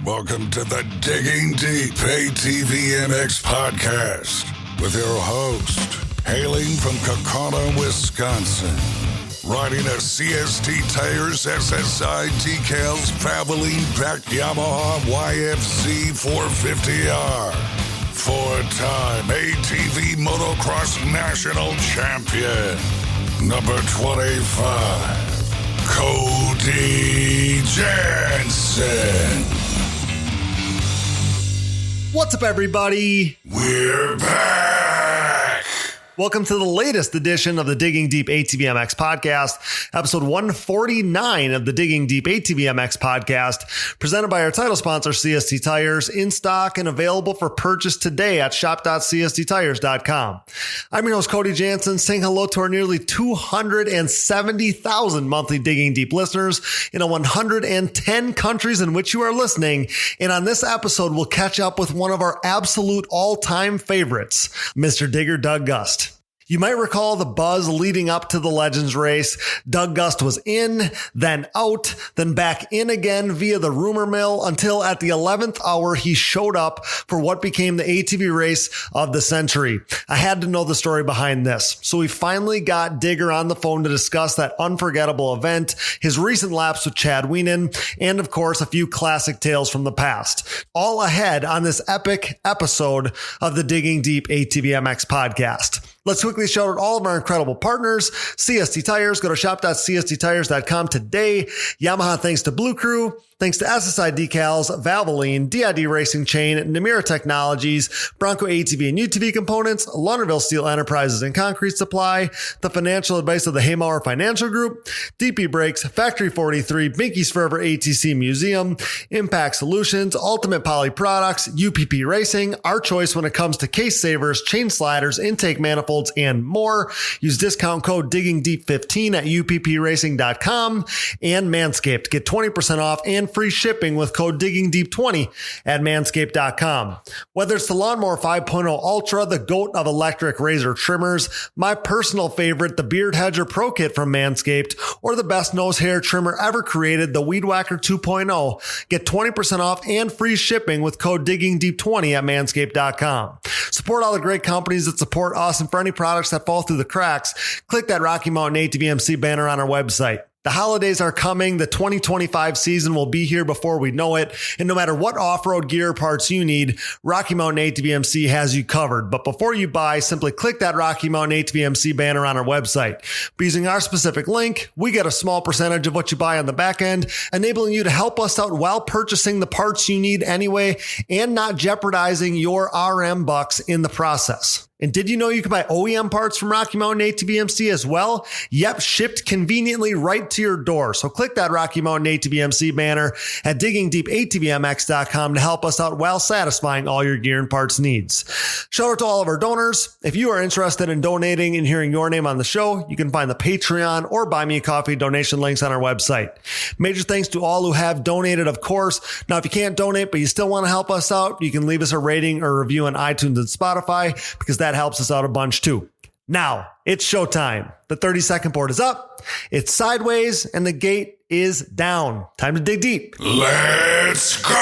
Welcome to the Digging Deep ATVMX Podcast with your host, hailing from Kaukauna, Wisconsin, riding a CST tires, SSI decals, Valvoline backed Yamaha YFZ 450R, four-time ATV motocross national champion, number 25. Cody Jansen. What's up, everybody? We're back. Welcome to the latest edition of the Digging Deep ATVMX Podcast, episode 149 of the Digging Deep ATVMX Podcast, presented by our title sponsor, CST Tires, in stock and available for purchase today at shop.csttires.com. I'm your host, Cody Jansen, saying hello to our nearly 270,000 monthly Digging Deep listeners in 110 countries in which you are listening. And on this episode, we'll catch up with one of our absolute all-time favorites, Mr. Digger Doug Gust. You might recall the buzz leading up to the Legends race. Doug Gust was in, then out, then back in again via the rumor mill until at the 11th hour, he showed up for what became the ATV race of the century. I had to know the story behind this. So we finally got Digger on the phone to discuss that unforgettable event, his recent laps with Chad Wienen, and of course, a few classic tales from the past. All ahead on this epic episode of the Digging Deep ATVMX Podcast. Let's quickly shout out all of our incredible partners. CST Tires. Go to shop.csttires.com today. Yamaha, thanks to Blue Crew. Thanks to SSI Decals, Valvoline, DID Racing Chain, Namira Technologies, Bronco ATV and UTV Components, Launderville Steel Enterprises and Concrete Supply, the financial advice of the Haymauer Financial Group, DP Brakes, Factory 43, Binky's Forever ATC Museum, Impact Solutions, Ultimate Poly Products, UPP Racing, our choice when it comes to case savers, chain sliders, intake manifolds, and more. Use discount code DiggingDeep15 at uppracing.com, and Manscaped. Get 20% off and free shipping with code DiggingDeep20 at manscaped.com. Whether it's the Lawnmower 5.0 Ultra, the GOAT of electric razor trimmers, my personal favorite, the Beard Hedger Pro Kit from Manscaped, or the best nose hair trimmer ever created, the Weed Whacker 2.0, get 20% off and free shipping with code DiggingDeep20 at manscaped.com. Support all the great companies that support us, and for any products that fall through the cracks, click that Rocky Mountain ATVMC banner on our website. The holidays are coming. The 2025 season will be here before we know it. And no matter what off-road gear parts you need, Rocky Mountain ATVMC has you covered. But before you buy, simply click that Rocky Mountain ATVMC banner on our website. By using our specific link, we get a small percentage of what you buy on the back end, enabling you to help us out while purchasing the parts you need anyway, and not jeopardizing your RM bucks in the process. And did you know you can buy OEM parts from Rocky Mountain ATVMC as well? Yep, shipped conveniently right to your door. So click that Rocky Mountain ATVMC banner at diggingdeepatvmx.com to help us out while satisfying all your gear and parts needs. Shout out to all of our donors. If you are interested in donating and hearing your name on the show, you can find the Patreon or Buy Me a Coffee donation links on our website. Major thanks to all who have donated, of course. Now, if you can't donate, but you still want to help us out, you can leave us a rating or review on iTunes and Spotify, because that helps us out a bunch too. Now it's showtime. The 30-second board is up, it's sideways, and the gate is down. Time to dig deep. Let's go.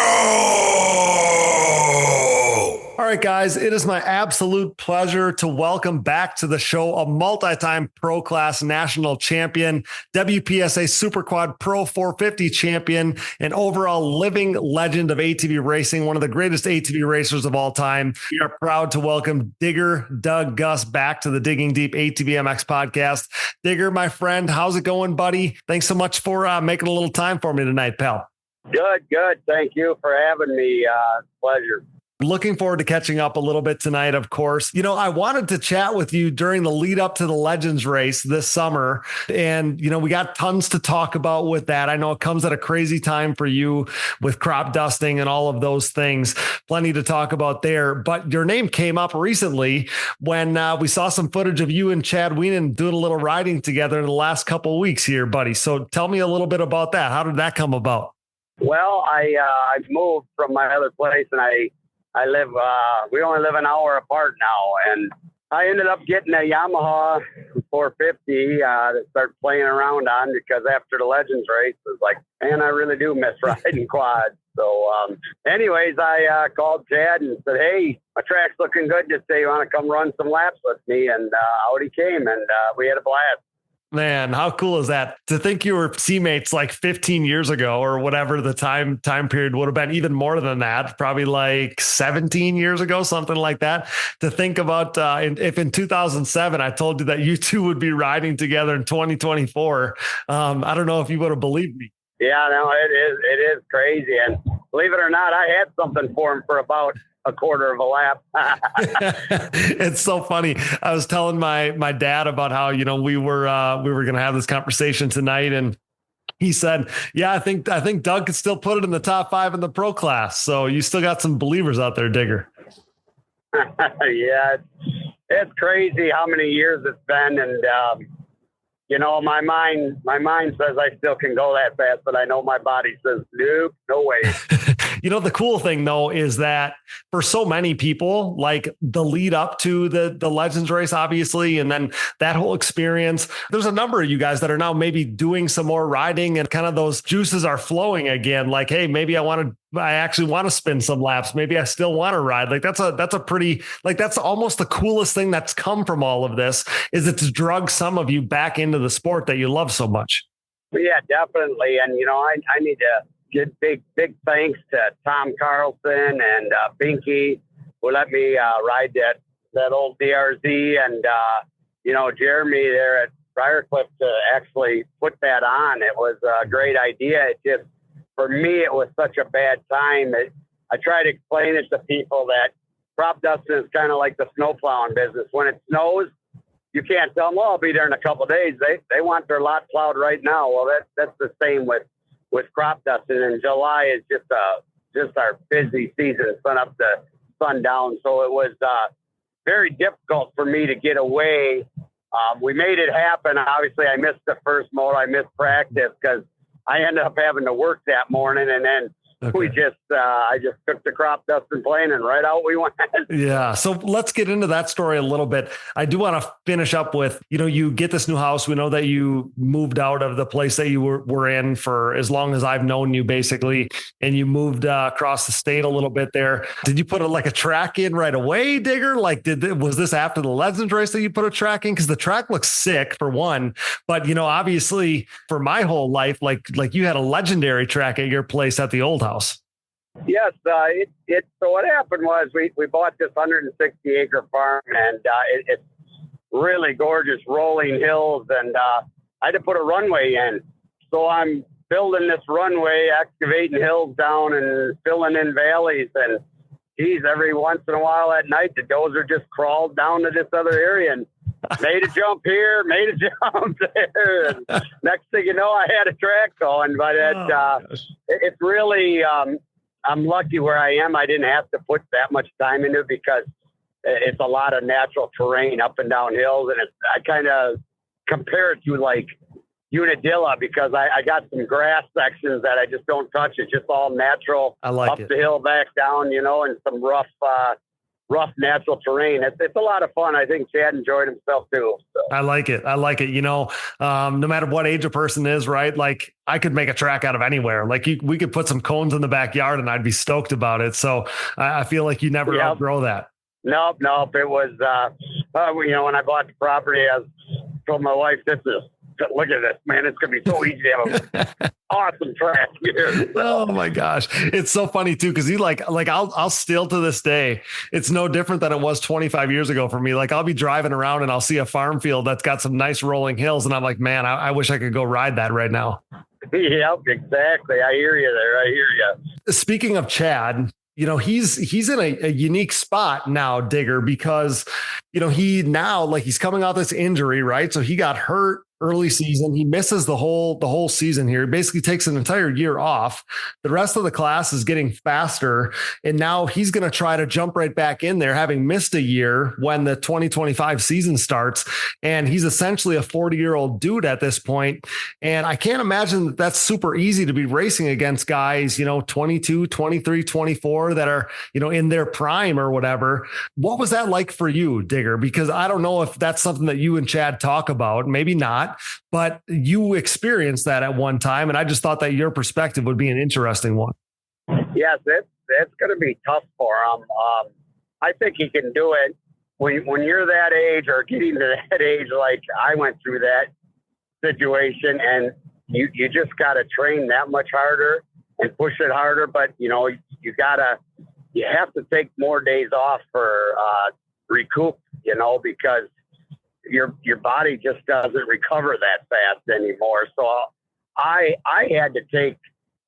All right, guys, it is my absolute pleasure to welcome back to the show a multi-time pro class national champion, WPSA Super Quad Pro 450 champion, and overall living legend of ATV racing, one of the greatest ATV racers of all time. We are proud to welcome Digger Doug Gust back to the Digging Deep ATVMX Podcast. Digger, my friend, how's it going, buddy? Thanks so much for making a little time for me tonight, pal. Good. Thank you for having me. Pleasure. Looking forward to catching up a little bit tonight, of course. You know, I wanted to chat with you during the lead up to the Legends race this summer. And, you know, we got tons to talk about with that. I know it comes at a crazy time for you with crop dusting and all of those things. Plenty to talk about there. But your name came up recently when we saw some footage of you and Chad Wienen doing a little riding together in the last couple of weeks here, buddy. So tell me a little bit about that. How did that come about? Well, I moved from my other place, and I live, we only live an hour apart now, and I ended up getting a Yamaha 450 to start playing around on, because after the Legends race, it was like, man, I really do miss riding quads. So anyways, I called Chad and said, hey, my track's looking good. Just say you want to come run some laps with me. And out he came, and we had a blast. Man, how cool is that? To think you were teammates like 15 years ago or whatever the time period would have been, even more than that, probably like 17 years ago, something like that. To think about if in 2007, I told you that you two would be riding together in 2024, I don't know if you would have believed me. Yeah, no, it is crazy. And believe it or not, I had something for him for about a quarter of a lap. It's so funny. I was telling my dad about how, we were going to have this conversation tonight, and he said, yeah, I think Doug could still put it in the top 5 in the pro class. So you still got some believers out there, Digger. Yeah, it's crazy how many years it's been. And, my mind says I still can go that fast, but I know my body says, nope, no way. The cool thing though, is that for so many people, like the lead up to the Legends race, obviously, and then that whole experience, there's a number of you guys that are now maybe doing some more riding, and kind of those juices are flowing again. Like, hey, maybe I actually want to spin some laps. Maybe I still want to ride. Like that's a pretty, like, that's almost the coolest thing that's come from all of this, is it's drug some of you back into the sport that you love so much. Yeah, definitely. And, I need to give big thanks to Tom Carlson and Binky, who let me ride that old DRZ, and, Jeremy there at Briarcliff to actually put that on. It was a great idea. It just, for me, it was such a bad time. I try to explain it to people that crop dusting is kind of like the snow plowing business. When it snows, you can't tell them, well, I'll be there in a couple of days. They want their lot plowed right now. Well, that's the same with crop dusting. And July is just our busy season, sun up to sundown. So it was very difficult for me to get away. We made it happen. Obviously, I missed the first moto. I missed practice because I ended up having to work that morning, and then I just took the crop dusting plane and right out we went. Yeah. So let's get into that story a little bit. I do want to finish up with, you get this new house. We know that you moved out of the place that you were in for as long as I've known you, basically, and you moved across the state a little bit there. Did you put a track in right away, Digger? Like, was this after the Legends race that you put a track in? Because the track looks sick, for one, but obviously for my whole life, like you had a legendary track at your place at the old house. Yes, so what happened was we bought this 160-acre farm, and it's really gorgeous rolling hills, and I had to put a runway in. So I'm building this runway, excavating hills down and filling in valleys, and geez, every once in a while at night, the dozer just crawled down to this other area and made a jump here, made a jump there. And next thing you know, I had a track going, but it's really, I'm lucky where I am. I didn't have to put that much time into it because it's a lot of natural terrain up and down hills. And I kind of compare it to like Unadilla because I got some grass sections that I just don't touch. It's just all natural. I like up it. The hill, back down, and some rough natural terrain. It's a lot of fun. I think Chad enjoyed himself too. So. I like it. No matter what age a person is, right? Like I could make a track out of anywhere. Like we could put some cones in the backyard and I'd be stoked about it. So I feel like you never outgrow that. Nope. It was, when I bought the property, I told my wife, look at this, man. It's going to be so easy to have an awesome track here. Oh my gosh. It's so funny too. Cause I'll still to this day, it's no different than it was 25 years ago for me. Like I'll be driving around and I'll see a farm field that's got some nice rolling hills. And I'm like, man, I wish I could go ride that right now. Yep, exactly. I hear you there. I hear you. Speaking of Chad, he's in a unique spot now, Digger, because, he's coming out this injury, right? So he got hurt early season. He misses the whole season here. He basically takes an entire year off. The rest of the class is getting faster. And now he's going to try to jump right back in there, having missed a year when the 2025 season starts. And he's essentially a 40-year-old dude at this point. And I can't imagine that that's super easy to be racing against guys, 22, 23, 24 that are, in their prime or whatever. What was that like for you, Digger? Because I don't know if that's something that you and Chad talk about, maybe not, but you experienced that at one time. And I just thought that your perspective would be an interesting one. Yes, it's going to be tough for him. I think he can do it when you're that age or getting to that age, like I went through that situation, and you just got to train that much harder and push it harder. But, you have to take more days off for recoup, because your body just doesn't recover that fast anymore. So I had to take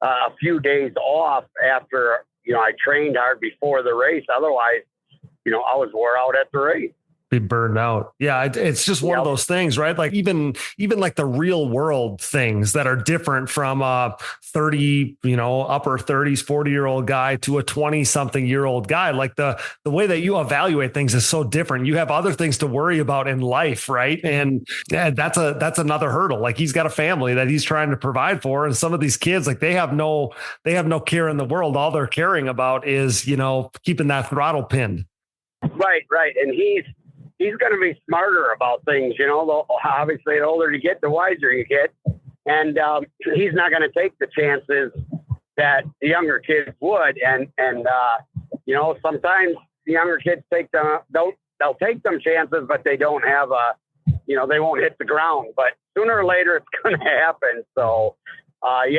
a few days off after, I trained hard before the race. Otherwise, I was wore out at the race. Be burned out. Yeah. It's just one of those things, right? Like even like the real world things that are different from a 30, upper 30s, 40-year-old guy to a 20 something year old guy. Like the way that you evaluate things is so different. You have other things to worry about in life. Right. And that's another hurdle. Like he's got a family that he's trying to provide for. And some of these kids, like they have no care in the world. All they're caring about is, keeping that throttle pinned. Right. And he's going to be smarter about things, obviously the older you get, the wiser you get. And he's not going to take the chances that the younger kids would. And sometimes the younger kids they'll take them chances, but they don't have they won't hit the ground, but sooner or later it's going to happen. So I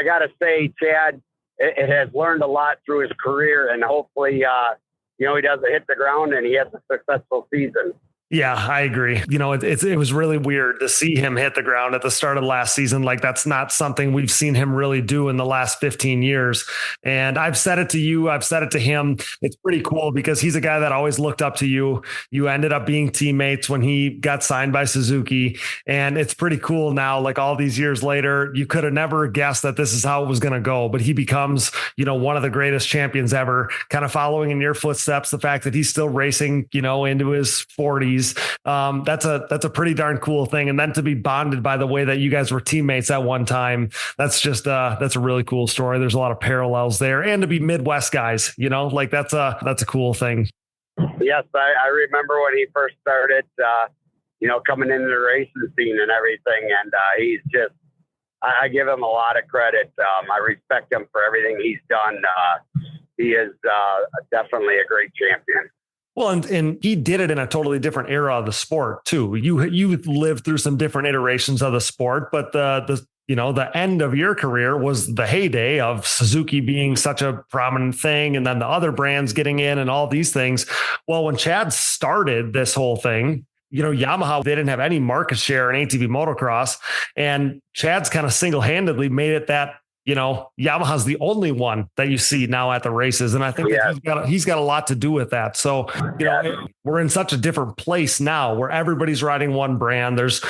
got to say, Chad, it has learned a lot through his career, and hopefully, he doesn't hit the ground and he has a successful season. Yeah, I agree. It was really weird to see him hit the ground at the start of last season. Like that's not something we've seen him really do in the last 15 years. And I've said it to you. I've said it to him. It's pretty cool because he's a guy that always looked up to you. You ended up being teammates when he got signed by Suzuki. And it's pretty cool now, like all these years later, you could have never guessed that this is how it was going to go. But he becomes, one of the greatest champions ever, kind of following in your footsteps. The fact that he's still racing, into his 40s. That's a pretty darn cool thing. And then to be bonded by the way that you guys were teammates at one time, that's a really cool story. There's a lot of parallels there, and to be Midwest guys, that's a cool thing. Yes. I remember when he first started, coming into the racing scene and everything. And he's just, I give him a lot of credit. I respect him for everything he's done. He is definitely a great champion. Well, and he did it in a totally different era of the sport too. You lived through some different iterations of the sport, but the end of your career was the heyday of Suzuki being such a prominent thing, and then the other brands getting in and all these things. Well, when Chad started this whole thing, Yamaha, they didn't have any market share in ATV motocross, and Chad's kind of single-handedly made it that Yamaha's the only one that you see now at the races. And I think that he's got a lot to do with that. So, we're in such a different place now where everybody's riding one brand. There's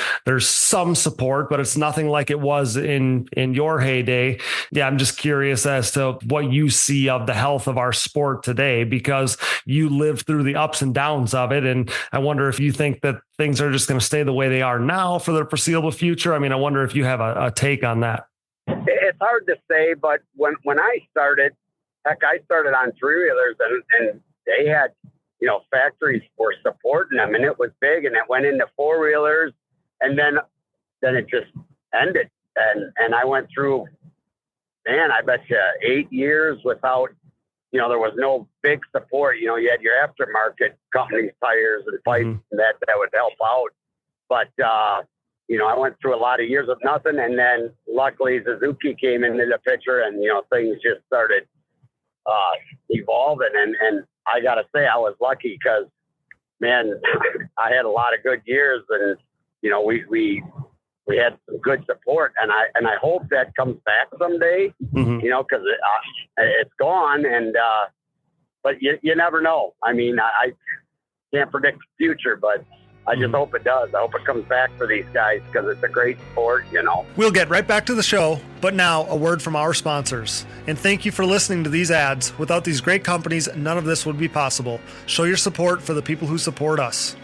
some support, but it's nothing like it was in your heyday. Yeah. I'm just curious as to what you see of the health of our sport today, because you lived through the ups and downs of it. And I wonder if you think that things are just going to stay the way they are now for the foreseeable future. I mean, I wonder if you have a take on that. It's hard to say, but when I started, I started on three-wheelers and they had, factories for supporting them, and it was big, and it went into four-wheelers, and then it just ended. And I went through, I bet you 8 years without, there was no big support. You had your aftermarket companies, tires and pipes that would help out. But, I went through a lot of years of nothing, and then luckily Suzuki came into the picture, and things just started evolving. And I got to say, I was lucky because, man, I had a lot of good years, and we had some good support, and I hope that comes back someday. Because it's gone, and but you never know. I mean, I can't predict the future, but I just hope it does. I hope it comes back for these guys because it's a great sport, you know. We'll get right back to the show, but now a word from our sponsors. And thank you for listening to these ads. Without these great companies, none of this would be possible. Show your support for the people who support us.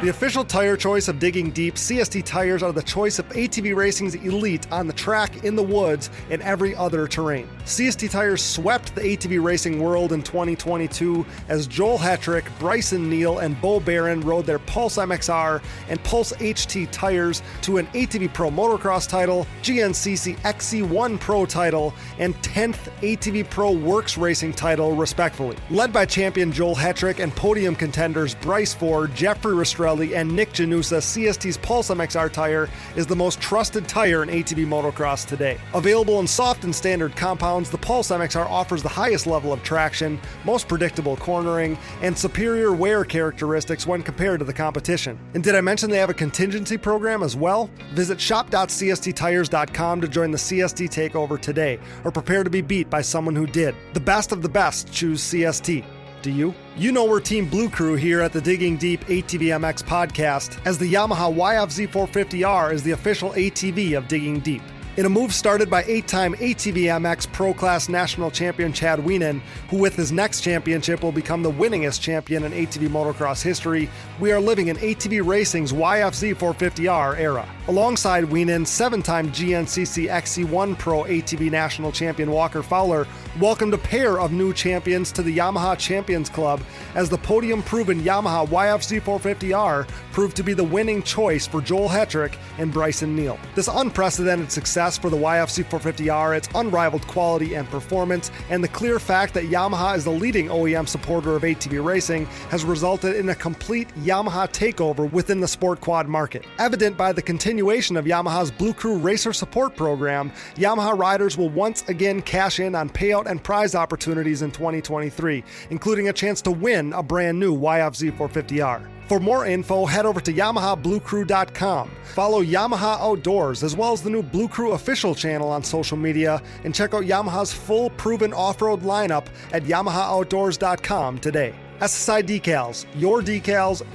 The official tire choice of Digging Deep, CST tires are the choice of ATV racing's elite on the track, in the woods, and every other terrain. CST tires swept the ATV racing world in 2022 as Joel Hetrick, Bryson Neal, and Bo Barron rode their Pulse MXR and Pulse HT tires to an ATV Pro Motocross title, GNCC XC1 Pro title, and 10th ATV Pro Works Racing title, respectively. Led by champion Joel Hetrick and podium contenders Bryce Ford, Jeffrey Rastrelli, and Nick Janusa, CST's Pulse MXR tire is the most trusted tire in ATV motocross today. Available in soft and standard compounds, the Pulse MXR offers the highest level of traction, most predictable cornering, and superior wear characteristics when compared to the competition. And did I mention they have a contingency program as well? Visit shop.csttires.com to join the CST takeover today, or prepare to be beat by someone who did. The best of the best choose CST. Do you? You know we're Team Blue Crew here at the Digging Deep ATVMX Podcast, as the Yamaha YFZ450R is the official ATV of Digging Deep. In a move started by 8-time ATVMX Pro Class National Champion Chad Wienen, who with his next championship will become the winningest champion in ATV motocross history, we are living in ATV racing's YFZ450R era. Alongside Wienen, 7-time GNCC XC1 Pro ATV National Champion Walker Fowler welcomed a pair of new champions to the Yamaha Champions Club, as the podium-proven Yamaha YFZ450R proved to be the winning choice for Joel Hetrick and Bryson Neal. This unprecedented success for the YFZ450R, its unrivaled quality and performance, and the clear fact that Yamaha is the leading OEM supporter of ATV racing has resulted in a complete Yamaha takeover within the sport quad market. Evident by the continuation of Yamaha's Blue Crew Racer Support Program, Yamaha riders will once again cash in on payout and prize opportunities in 2023, including a chance to win a brand new YFZ450R. For more info, head over to YamahaBlueCrew.com. Follow Yamaha Outdoors, as well as the new Blue Crew official channel on social media, and check out Yamaha's full proven off-road lineup at YamahaOutdoors.com today. SSI Decals,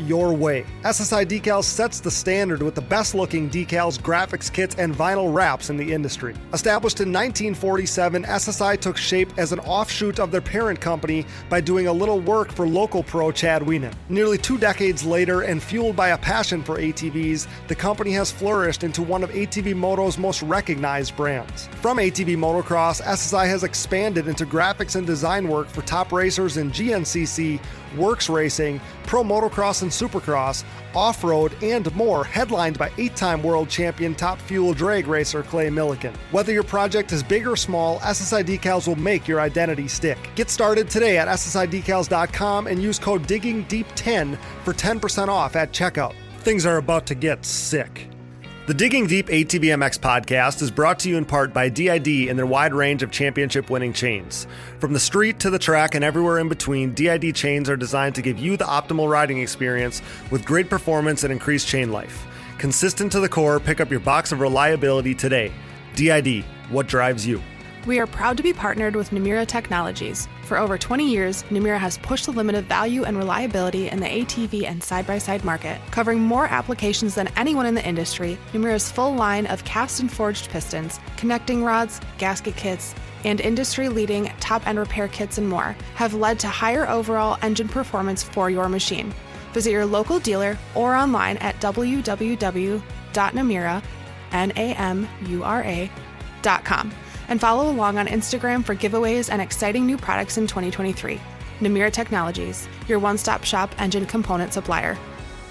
your way. SSI Decals sets the standard with the best looking decals, graphics kits, and vinyl wraps in the industry. Established in 1947, SSI took shape as an offshoot of their parent company by doing a little work for local pro Chad Wienen. Nearly 2 decades later, and fueled by a passion for ATVs, the company has flourished into one of ATV Moto's most recognized brands. From ATV motocross, SSI has expanded into graphics and design work for top racers in GNCC, Works Racing, Pro Motocross and Supercross, Off-Road, and more, headlined by 8-time world champion Top Fuel drag racer Clay Milliken. Whether your project is big or small, SSI Decals will make your identity stick. Get started today at SSIDecals.com and use code DIGGINGDEEP10 for 10% off at checkout. Things are about to get sick. The Digging Deep ATVMX Podcast is brought to you in part by DID and their wide range of championship-winning chains. From the street to the track and everywhere in between, DID chains are designed to give you the optimal riding experience with great performance and increased chain life. Consistent to the core, pick up your box of reliability today. DID, what drives you? We are proud to be partnered with Namura Technologies. For over 20 years, Namura has pushed the limit of value and reliability in the ATV and side-by-side market. Covering more applications than anyone in the industry, Namura's full line of cast and forged pistons, connecting rods, gasket kits, and industry-leading top-end repair kits and more have led to higher overall engine performance for your machine. Visit your local dealer or online at www.namura.com. And follow along on Instagram for giveaways and exciting new products in 2023. Namura Technologies, your one-stop shop engine component supplier.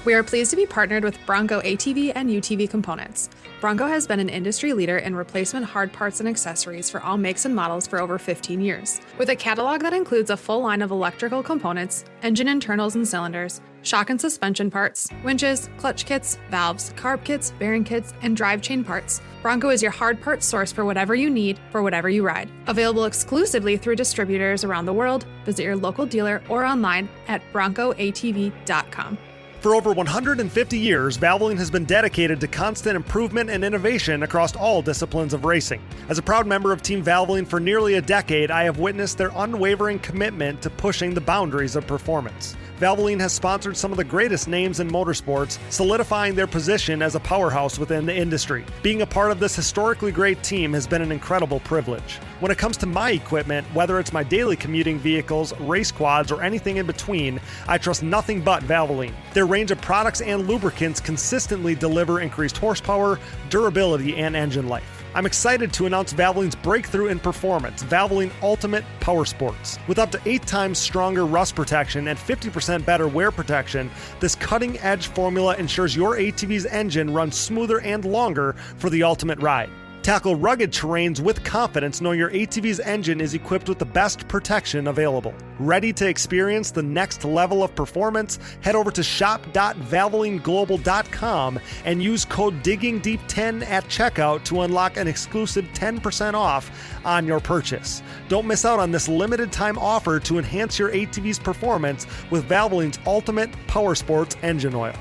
We are pleased to be partnered with Bronco ATV and UTV Components. Bronco has been an industry leader in replacement hard parts and accessories for all makes and models for over 15 years. With a catalog that includes a full line of electrical components, engine internals and cylinders, shock and suspension parts, winches, clutch kits, valves, carb kits, bearing kits, and drive chain parts, Bronco is your hard parts source for whatever you need for whatever you ride. Available exclusively through distributors around the world, visit your local dealer or online at broncoatv.com. For over 150 years, Valvoline has been dedicated to constant improvement and innovation across all disciplines of racing. As a proud member of Team Valvoline for nearly a decade, I have witnessed their unwavering commitment to pushing the boundaries of performance. Valvoline has sponsored some of the greatest names in motorsports, solidifying their position as a powerhouse within the industry. Being a part of this historically great team has been an incredible privilege. When it comes to my equipment, whether it's my daily commuting vehicles, race quads, or anything in between, I trust nothing but Valvoline. Their range of products and lubricants consistently deliver increased horsepower, durability, and engine life. I'm excited to announce Valvoline's breakthrough in performance, Valvoline Ultimate Power Sports. With up to 8 times stronger rust protection and 50% better wear protection, this cutting-edge formula ensures your ATV's engine runs smoother and longer for the ultimate ride. Tackle rugged terrains with confidence knowing your ATV's engine is equipped with the best protection available. Ready to experience the next level of performance? Head over to shop.valvolineglobal.com and use code DIGGINGDEEP10 at checkout to unlock an exclusive 10% off on your purchase. Don't miss out on this limited time offer to enhance your ATV's performance with Valvoline's Ultimate Power Sports engine oil.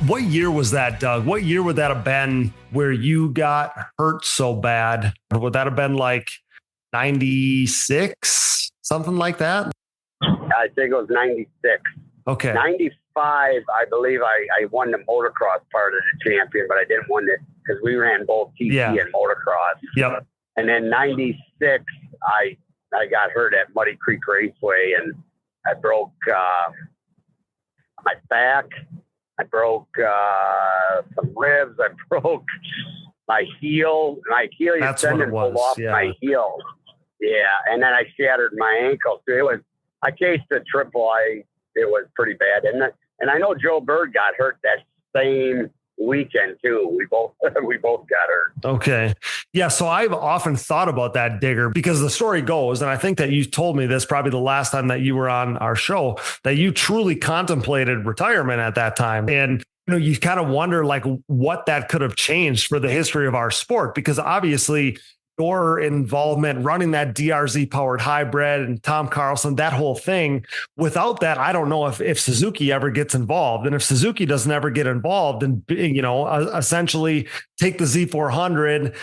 What year was that, Doug? What year would that have been where you got hurt so bad? Would that have been like 96, something like that? I think it was 96. Okay. 95, I believe I won the motocross part of the champion, but I didn't win it because we ran both TT and motocross. Yep. And then 96, I got hurt at Muddy Creek Raceway, and I broke my back. I broke some ribs. I broke my heel. My Achilles tendon pulled off my heel. Yeah, and then I shattered my ankle. So I cased a triple. It was pretty bad. And I know Joe Bird got hurt that same weekend too. We both got hurt. Okay. Yeah. So I've often thought about that, Digger, because the story goes, and I think that you told me this probably the last time that you were on our show, that you truly contemplated retirement at that time. And you kind of wonder like what that could have changed for the history of our sport, because obviously your involvement running that DRZ powered hybrid and Tom Carlson, that whole thing, without that, I don't know if Suzuki ever gets involved. And if Suzuki doesn't ever get involved and, essentially take the Z400,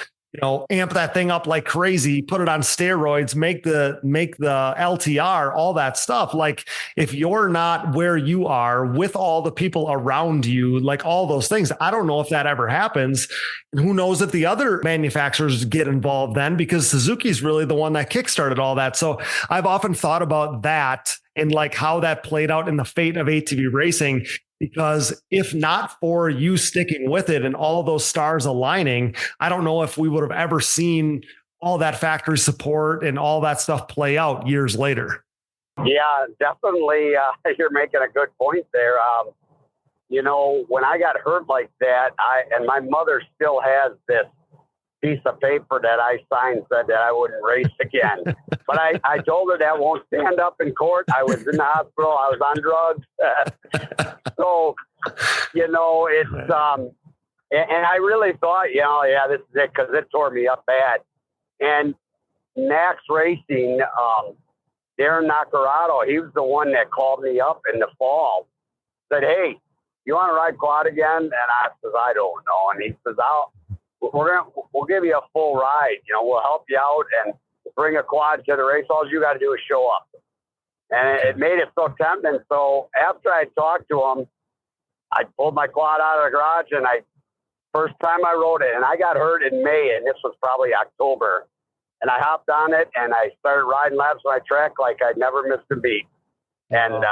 amp that thing up like crazy, put it on steroids, make the LTR, all that stuff. Like if you're not where you are with all the people around you, like all those things, I don't know if that ever happens. And who knows if the other manufacturers get involved then, because Suzuki's really the one that kickstarted all that. So I've often thought about that and like how that played out in the fate of ATV racing. Because if not for you sticking with it and all those stars aligning, I don't know if we would have ever seen all that factory support and all that stuff play out years later. Yeah, definitely. You're making a good point there. When I got hurt like that, and my mother still has this piece of paper that I signed said that I wouldn't race again. But I told her that won't stand up in court. I was in the hospital. I was on drugs. So, it's, and I really thought, this is it, because it tore me up bad. And Max Racing, Darren Nacarado, he was the one that called me up in the fall, said, "Hey, you want to ride quad again?" And I says, "I don't know." And he says, we'll give you a full ride. We'll help you out and bring a quad to the race. All you got to do is show up. And it made it so tempting. So after I talked to him, I pulled my quad out of the garage, and first time I rode it, and I got hurt in May, and this was probably October. And I hopped on it, and I started riding laps on my track like I'd never missed a beat. And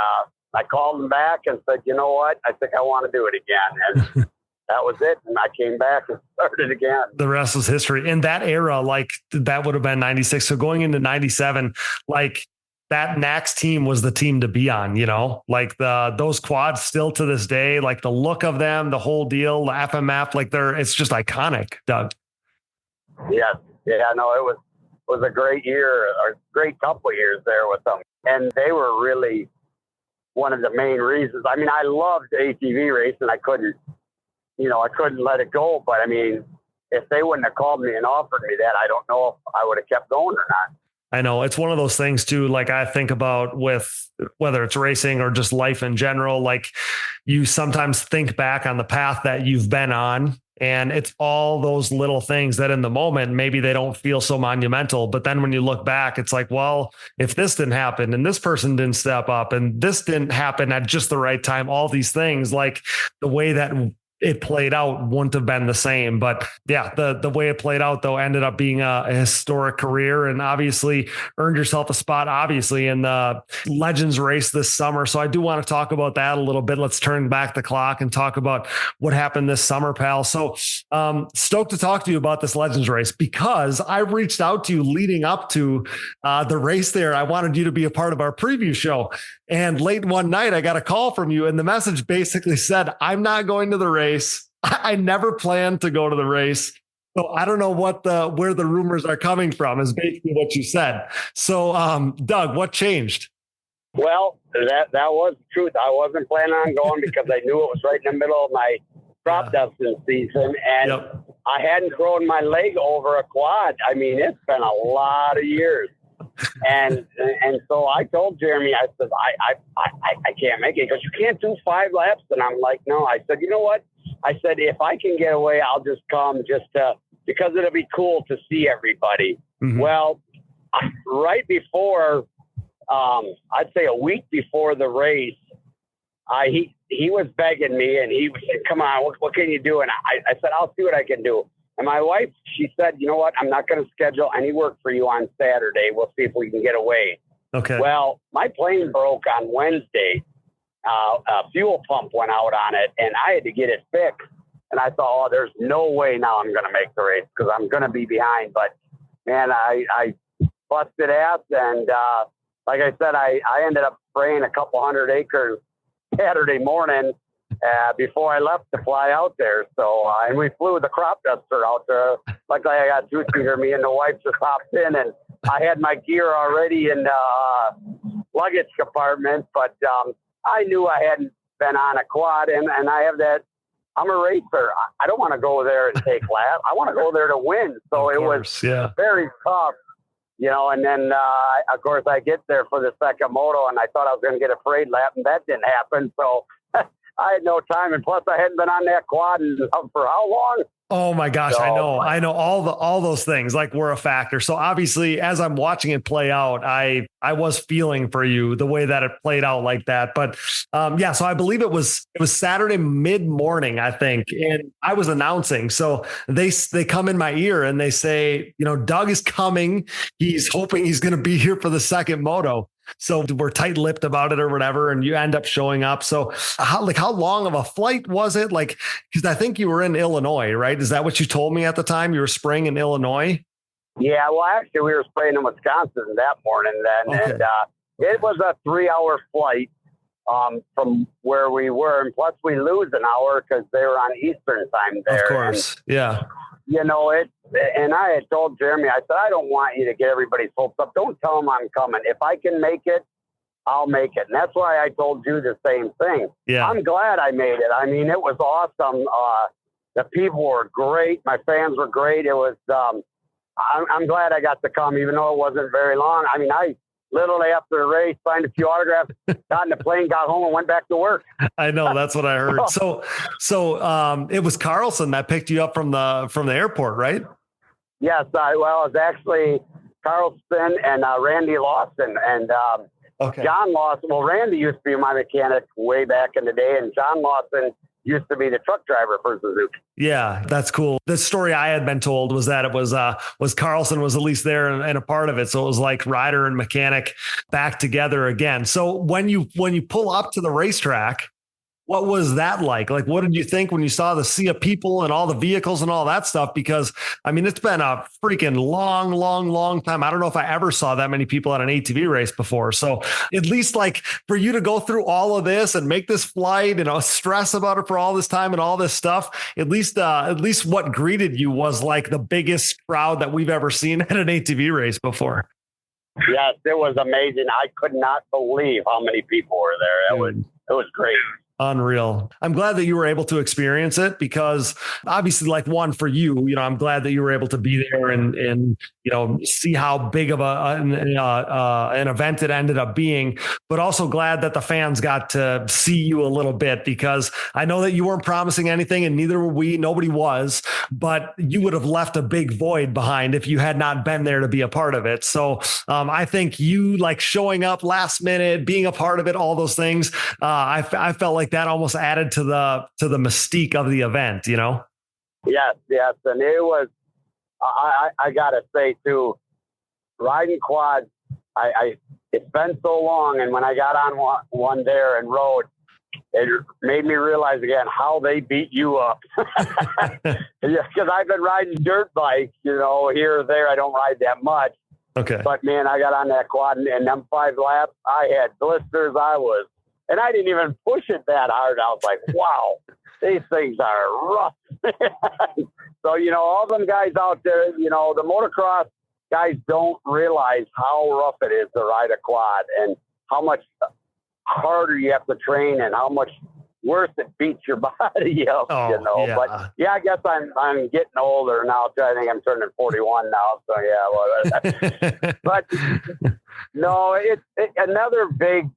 I called him back and said, "You know what? I think I want to do it again." And that was it. And I came back and started again. The rest was history. In that era, like that would have been 96. So going into 97, like that Nax team was the team to be on, like those quads still to this day, like the look of them, the whole deal, the FMF, like it's just iconic, Doug. Yes. Yeah, no, it was a great year, or great couple of years there with them. And they were really one of the main reasons. I mean, I loved ATV racing. I couldn't let it go. But I mean, if they wouldn't have called me and offered me that, I don't know if I would have kept going or not. I know it's one of those things too. Like I think about with whether it's racing or just life in general, like you sometimes think back on the path that you've been on, and it's all those little things that in the moment, maybe they don't feel so monumental. But then when you look back, it's like, well, if this didn't happen and this person didn't step up and this didn't happen at just the right time, all these things, like the way that it played out wouldn't have been the same. But yeah, the way it played out though ended up being a historic career, and obviously earned yourself a spot obviously in the Legends race this summer. So I do want to talk about that a little bit. Let's turn back the clock and talk about what happened this summer, pal. So stoked to talk to you about this Legends race, because I reached out to you leading up to the race there. I wanted you to be a part of our preview show. And late one night, I got a call from you, and the message basically said, I'm not going to the race. I never planned to go to the race. So I don't know where the rumors are coming from is basically what you said. So, Doug, what changed? Well, that was the truth. I wasn't planning on going because I knew it was right in the middle of my crop dusting season, and I hadn't thrown my leg over a quad. I mean, it's been a lot of years. And so I told Jeremy, I said, I can't make it, because you can't do 5 laps. And I'm like, no. I said, you know what? I said, if I can get away, I'll just come because it'll be cool to see everybody. Mm-hmm. Well, right before, I'd say a week before the race, he was begging me, and he was saying, come on, what can you do? And I said, I'll see what I can do. And my wife, she said, you know what? I'm not going to schedule any work for you on Saturday. We'll see if we can get away. Okay. Well, my plane broke on Wednesday. A fuel pump went out on it, and I had to get it fixed. And I thought, oh, there's no way now I'm going to make the race, because I'm going to be behind. But, man, I busted ass. And like I said, I ended up spraying a couple 100 acres Saturday morning before I left to fly out there. So, and we flew the crop duster out there. Luckily, I got 2-seater. Me and the wife just hopped in, and I had my gear already in the luggage compartment. But I knew I hadn't been on a quad, and I have that. I'm a racer. I don't want to go there and take laps. I want to go there to win. So it was very tough, and then, of course, I get there for the second moto, and I thought I was going to get a parade lap, and that didn't happen. So I had no time, and plus I hadn't been on that quad for how long? Oh my gosh, so, I know all those things like were a factor. So obviously, as I'm watching it play out, I was feeling for you the way that it played out like that. But so I believe it was Saturday mid-morning, I think, and I was announcing. So they come in my ear and they say, Doug is coming. He's hoping he's going to be here for the second moto. So we're tight-lipped about it or whatever, and you end up showing up. So how long of a flight was it? Like, because I think you were in Illinois, right? Is that what you told me at the time? You were spraying in Illinois? Yeah, well, actually, we were spraying in Wisconsin that morning then. Okay. And it was a 3-hour flight from where we were. And plus, we lose an hour because they were on Eastern time there. Of course, yeah. And I had told Jeremy, I said, I don't want you to get everybody's hopes up. Don't tell them I'm coming. If I can make it, I'll make it. And that's why I told you the same thing. Yeah. I'm glad I made it. I mean, it was awesome. The people were great. My fans were great. It was, I'm glad I got to come, even though it wasn't very long. I mean, I literally after the race, signed a few autographs, got in the plane, got home, and went back to work. I know, that's what I heard. So it was Carlson that picked you up from the airport, right? Yes. It was actually Carlson and Randy Lawson and John Lawson. Well, Randy used to be my mechanic way back in the day, and John Lawson used to be the truck driver for Suzuki. Yeah, that's cool. The story I had been told was that it was Carlson was at least there and a part of it. So it was like rider and mechanic back together again. So when you pull up to the racetrack, what was that like? Like, what did you think when you saw the sea of people and all the vehicles and all that stuff? Because, I mean, it's been a freaking long time. I don't know if I ever saw that many people at an ATV race before. So at least like for you to go through all of this and make this flight, stress about it for all this time and all this stuff, at least what greeted you was like the biggest crowd that we've ever seen at an ATV race before. Yes, it was amazing. I could not believe how many people were there. It was great. Unreal. I'm glad that you were able to experience it because obviously like one for you, I'm glad that you were able to be there and see how big of an event it ended up being, but also glad that the fans got to see you a little bit because I know that you weren't promising anything and neither were we, nobody was, but you would have left a big void behind if you had not been there to be a part of it. So I think you like showing up last minute, being a part of it, all those things. I felt like that almost added to the mystique of the event, Yes. And it was, I gotta say too, riding quads, it's been so long. And when I got on one there and rode, it made me realize again how they beat you up. Yeah, because I've been riding dirt bikes, here or there. I don't ride that much. Okay. But man, I got on that quad and them 5 laps, I had blisters. And I didn't even push it that hard. I was like, wow, these things are rough. So, all them guys out there, the motocross guys don't realize how rough it is to ride a quad and how much harder you have to train and how much worse it beats your body up, Yeah. But yeah, I guess I'm getting older now too. I think I'm turning 41 now. So yeah, but no, it's another big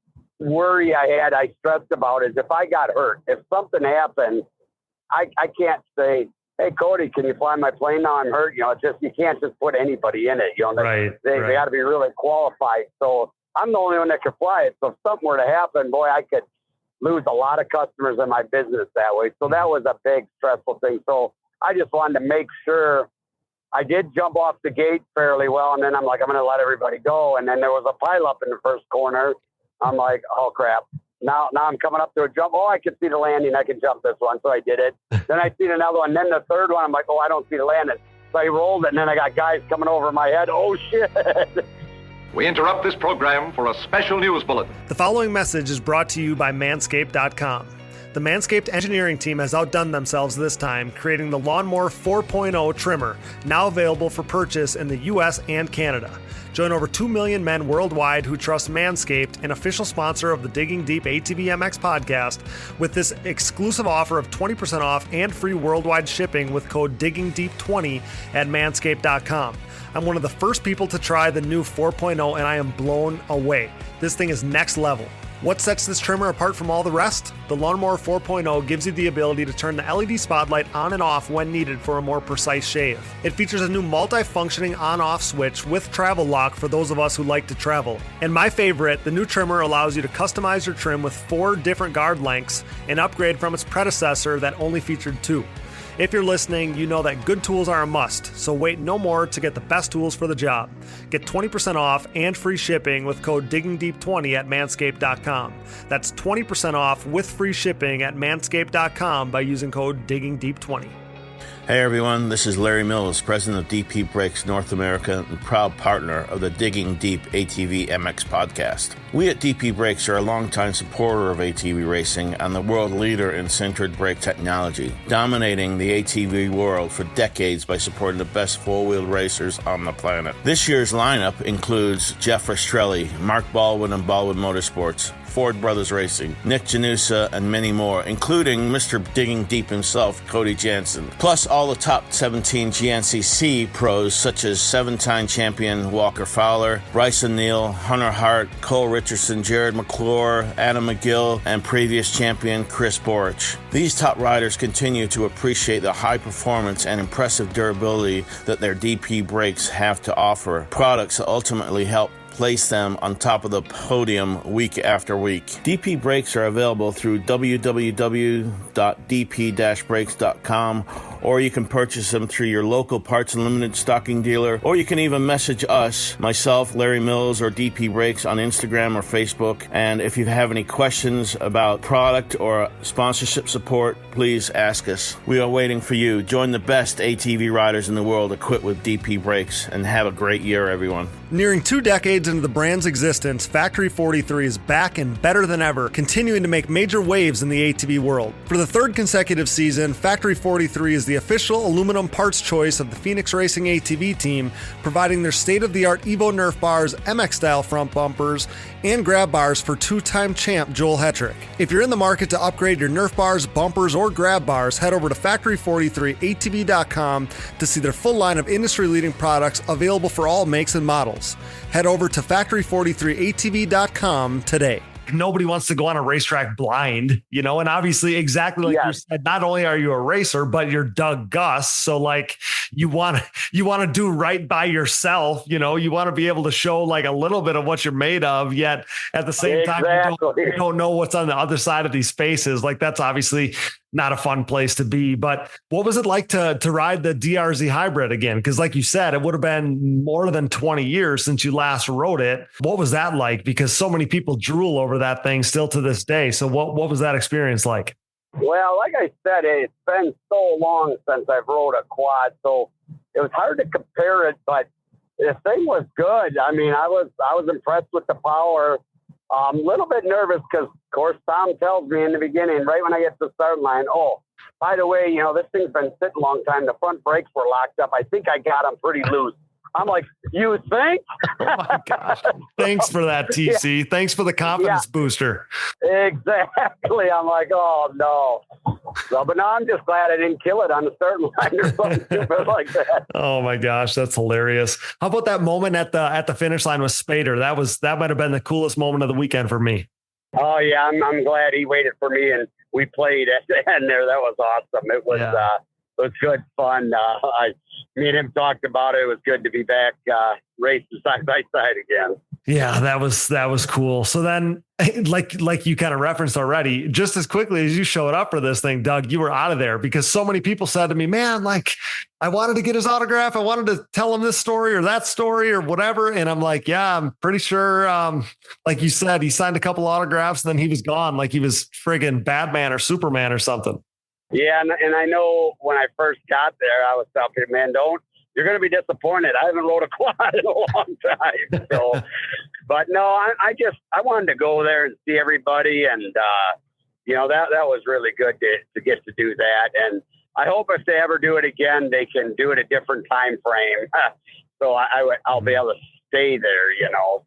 worry I stressed about is if I got hurt, if something happened, I can't say, hey, Cody, can you fly my plane now? I'm hurt. You can't just put anybody in it. They got to be really qualified. So I'm the only one that can fly it. So if something were to happen, boy, I could lose a lot of customers in my business that way. So that was a big stressful thing. So I just wanted to make sure I did jump off the gate fairly well. And then I'm like, I'm going to let everybody go. And then there was a pile up in the first corner. I'm like, oh crap. Now I'm coming up to a jump. Oh, I can see the landing. I can jump this one. So I did it. Then I seen another one. Then the third one, I'm like, oh, I don't see the landing. So I rolled it. And then I got guys coming over my head. Oh shit. We interrupt this program for a special news bulletin. The following message is brought to you by Manscaped.com. The Manscaped engineering team has outdone themselves this time, creating the Lawnmower 4.0 trimmer, now available for purchase in the US and Canada. Join over 2 million men worldwide who trust Manscaped, an official sponsor of the Digging Deep ATVMX podcast, with this exclusive offer of 20% off and free worldwide shipping with code DiggingDeep20 at Manscaped.com. I'm one of the first people to try the new 4.0 and I am blown away. This thing is next level. What sets this trimmer apart from all the rest? The Lawnmower 4.0 gives you the ability to turn the LED spotlight on and off when needed for a more precise shave. It features a new multi-functioning on-off switch with travel lock for those of us who like to travel. And my favorite, the new trimmer allows you to customize your trim with 4 different guard lengths, an upgrade from its predecessor that only featured 2. If you're listening, you know that good tools are a must, so wait no more to get the best tools for the job. Get 20% off and free shipping with code DiggingDeep20 at Manscaped.com. That's 20% off with free shipping at Manscaped.com by using code DiggingDeep20. Hey everyone, this is Larry Mills, president of DP Brakes North America and proud partner of the Digging Deep ATVMX Podcast. We at DP Brakes are a longtime supporter of ATV racing and the world leader in sintered brake technology, dominating the ATV world for decades by supporting the best four-wheeled racers on the planet. This year's lineup includes Jeff Rastrelli, Mark Baldwin and Baldwin Motorsports, Ford Brothers Racing, Nick Janusa, and many more, including Mr. Digging Deep himself, Cody Jansen. Plus all the top 17 GNCC pros such as 7-time champion Walker Fowler, Bryson Neal, Hunter Hart, Cole Richardson, Jared McClure, Adam McGill, and previous champion Chris Borich. These top riders continue to appreciate the high performance and impressive durability that their DP brakes have to offer, products that ultimately help place them on top of the podium week after week. DP brakes are available through www.dp-brakes.com, or you can purchase them through your local Parts Unlimited stocking dealer, or you can even message us, myself, Larry Mills, or DP Brakes on Instagram or Facebook. And if you have any questions about product or sponsorship support, please ask us. We are waiting for you. Join the best ATV riders in the world equipped with DP brakes, and have a great year, everyone. Nearing 2 decades into the brand's existence, Factory 43 is back and better than ever, continuing to make major waves in the ATV world. For the 3rd consecutive season, Factory 43 is the official aluminum parts choice of the Phoenix Racing ATV team, providing their state-of-the-art Evo Nerf bars, MX-style front bumpers, and grab bars for 2-time champ Joel Hetrick. If you're in the market to upgrade your Nerf bars, bumpers, or grab bars, head over to factory43atv.com to see their full line of industry-leading products available for all makes and models. Head over to factory43atv.com today. Nobody wants to go on a racetrack blind, and obviously exactly like you said, not only are you a racer, but you're Doug Gust. So like you want to do right by yourself, you want to be able to show like a little bit of what you're made of, yet at the same time, you don't know what's on the other side of these spaces. Like that's obviously not a fun place to be. But what was it like to ride the DRZ hybrid again? Because like you said, it would have been more than 20 years since you last rode it. What was that like? Because so many people drool over that thing still to this day. So what was that experience like? Well, like I said, it's been so long since I've rode a quad, so it was hard to compare it, but the thing was good. I mean, I was impressed with the power. A little bit nervous because, of course, Tom tells me in the beginning, right when I get to the start line, oh, by the way, this thing's been sitting a long time. The front brakes were locked up. I think I got them pretty loose. I'm like, you think? Oh, my gosh. Thanks for that, TC. Yeah. Thanks for the confidence booster. Exactly. I'm like, oh, no. So, but no, I'm just glad I didn't kill it on the starting line or something stupid like that. Oh, my gosh. That's hilarious. How about that moment at the finish line with Spader? That might have been the coolest moment of the weekend for me. Oh, yeah. I'm glad he waited for me, and we played at the end there. That was awesome. It was good fun. Me and him talked about it. It was good to be back racing side by side again. Yeah, that was cool. So then, like you kind of referenced already, just as quickly as you showed up for this thing, Doug, you were out of there because so many people said to me, man, like I wanted to get his autograph. I wanted to tell him this story or that story or whatever. And I'm like, yeah, I'm pretty sure. Like you said, he signed a couple autographs and then he was gone. Like he was friggin' Batman or Superman or something. Yeah, and I know when I first got there, I was telling man, you're going to be disappointed. I haven't rode a quad in a long time. So, but no, I wanted to go there and see everybody. And, that was really good to get to do that. And I hope if they ever do it again, they can do it a different time frame. So I'll be able to stay there,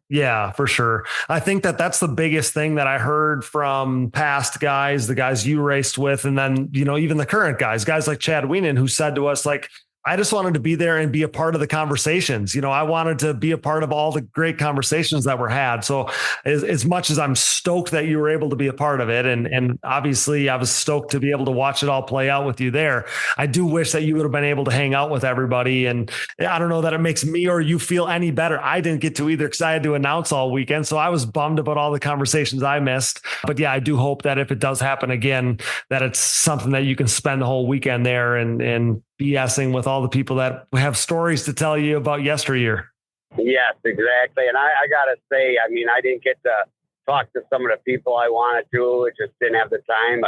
Yeah, for sure. I think that's the biggest thing that I heard from past guys, the guys you raced with, and then, even the current guys like Chad Wienen, who said to us, like, I just wanted to be there and be a part of the conversations. I wanted to be a part of all the great conversations that were had. So as much as I'm stoked that you were able to be a part of it, and obviously I was stoked to be able to watch it all play out with you there, I do wish that you would have been able to hang out with everybody. And I don't know that it makes me or you feel any better. I didn't get to either because I had to announce all weekend. So I was bummed about all the conversations I missed. But yeah, I do hope that if it does happen again, that it's something that you can spend the whole weekend there and BSing with all the people that have stories to tell you about yesteryear. Yes, exactly. And I got to say, I mean, I didn't get to talk to some of the people I wanted to. It just didn't have the time.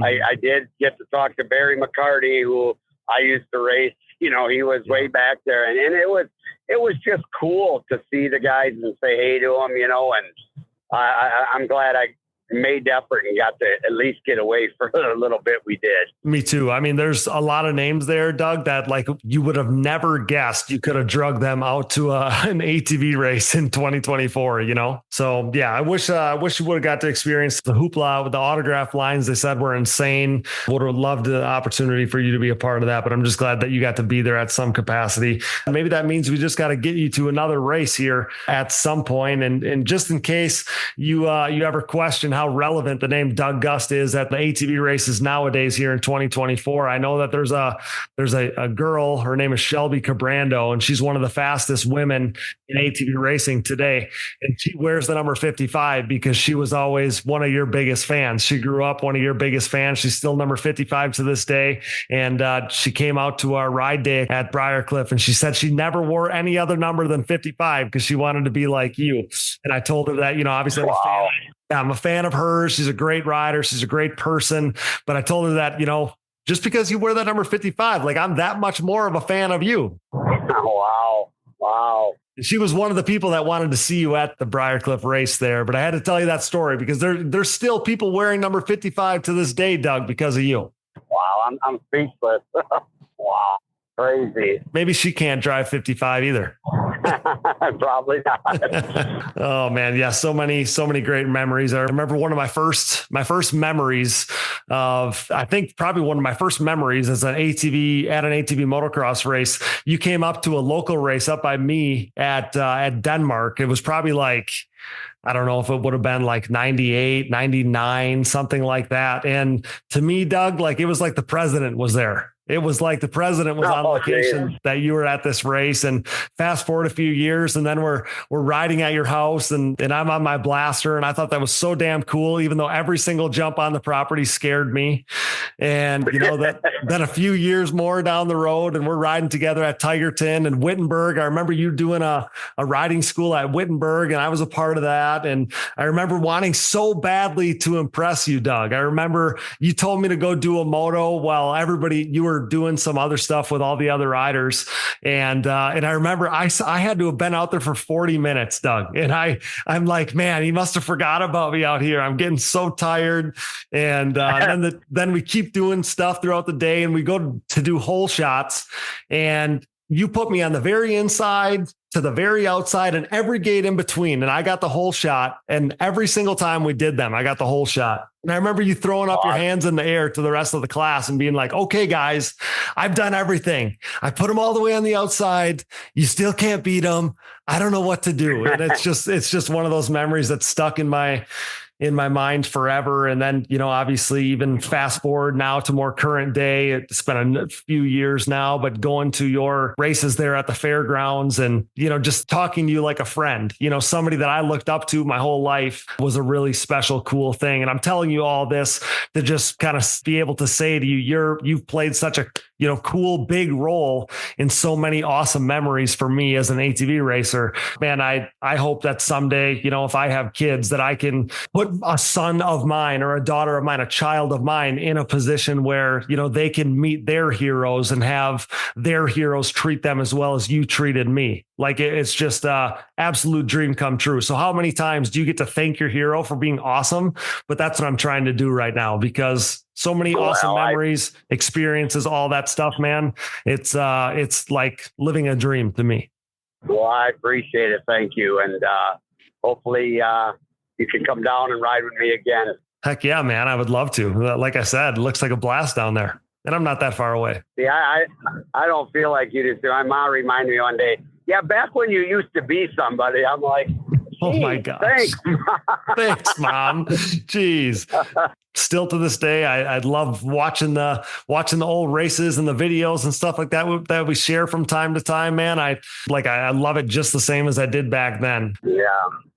I did get to talk to Barry McCarty, who I used to race. He was way back there. And it was just cool to see the guys and say hey to them, and I'm glad I made the effort and got to at least get away for a little bit. We did. Me too. I mean, there's a lot of names there, Doug, that like you would have never guessed you could have drugged them out to an ATV race in 2024, So yeah, I wish you would have got to experience the hoopla with the autograph lines. They said were insane. Would have loved the opportunity for you to be a part of that, but I'm just glad that you got to be there at some capacity. Maybe that means we just got to get you to another race here at some point. And just in case you ever question how relevant the name Doug Gust is at the ATV races nowadays here in 2024. I know that there's a girl, her name is Shelby Cabrando, and she's one of the fastest women in ATV racing today. And she wears the number 55 because she was always one of your biggest fans. She grew up one of your biggest fans. She's still number 55 to this day. And she came out to our ride day at Briarcliff, and she said she never wore any other number than 55 because she wanted to be like you. And I told her that, obviously I'm a fan of hers. She's a great rider. She's a great person. But I told her that, just because you wear that number 55, like I'm that much more of a fan of you. Wow. She was one of the people that wanted to see you at the Briarcliff race there, but I had to tell you that story because there's still people wearing number 55 to this day, Doug, because of you. Wow, I'm speechless. Wow, crazy. Maybe she can't drive 55 either. Probably not. Oh man, yeah, so many great memories. I remember one of my first memories of, I think probably one of my first memories as an ATV motocross race. You came up to a local race up by me at Denmark. It was probably like, I don't know if it would have been like 98, 99, something like that. And to me, Doug, like it was like the president was there. It was like the president was on location that you were at this race. And fast forward a few years, and then we're riding at your house, and I'm on my blaster. And I thought that was so damn cool, even though every single jump on the property scared me. And you know, that then a few years more down the road, and we're riding together at Tigerton and Wittenberg. I remember you doing a riding school at Wittenberg, and I was a part of that. And I remember wanting so badly to impress you, Doug. I remember you told me to go do a moto while you were doing some other stuff with all the other riders. And I remember I had to have been out there for 40 minutes, Doug. And I'm like, man, he must have forgot about me out here. I'm getting so tired. And then we keep doing stuff throughout the day, and we go to do hole shots, and you put me on the very inside to the very outside and every gate in between. And I got the whole shot. And every single time we did them, I got the whole shot. And I remember you throwing up your hands in the air to the rest of the class and being like, okay, guys, I've done everything. I put them all the way on the outside. You still can't beat them. I don't know what to do. And it's just one of those memories that's stuck in my mind forever. And then, you know, obviously even fast forward now to more current day, it's been a few years now, but going to your races there at the fairgrounds and, you know, just talking to you like a friend, you know, somebody that I looked up to my whole life was a really special, cool thing. And I'm telling you all this to just kind of be able to say to you, you've played such a, you know, cool, big role in so many awesome memories for me as an ATV racer. Man, I hope that someday, you know, if I have kids, that I can put a son of mine or a daughter of mine, a child of mine in a position where, you know, they can meet their heroes and have their heroes treat them as well as you treated me. Like it's just a absolute dream come true. So how many times do you get to thank your hero for being awesome? But that's what I'm trying to do right now, because so many awesome memories, experiences, all that stuff, man. It's like living a dream to me. Well, I appreciate it. Thank you. And hopefully you can come down and ride with me again. Heck yeah, man. I would love to. Like I said, it looks like a blast down there. And I'm not that far away. Yeah, I don't feel like you do. My mom reminded me one day, yeah, back when you used to be somebody. I'm like, oh my gosh. Thanks, Thanks, Mom. Jeez. Still to this day, I love watching the old races and the videos and stuff like that we share from time to time, man. I love it just the same as I did back then. Yeah,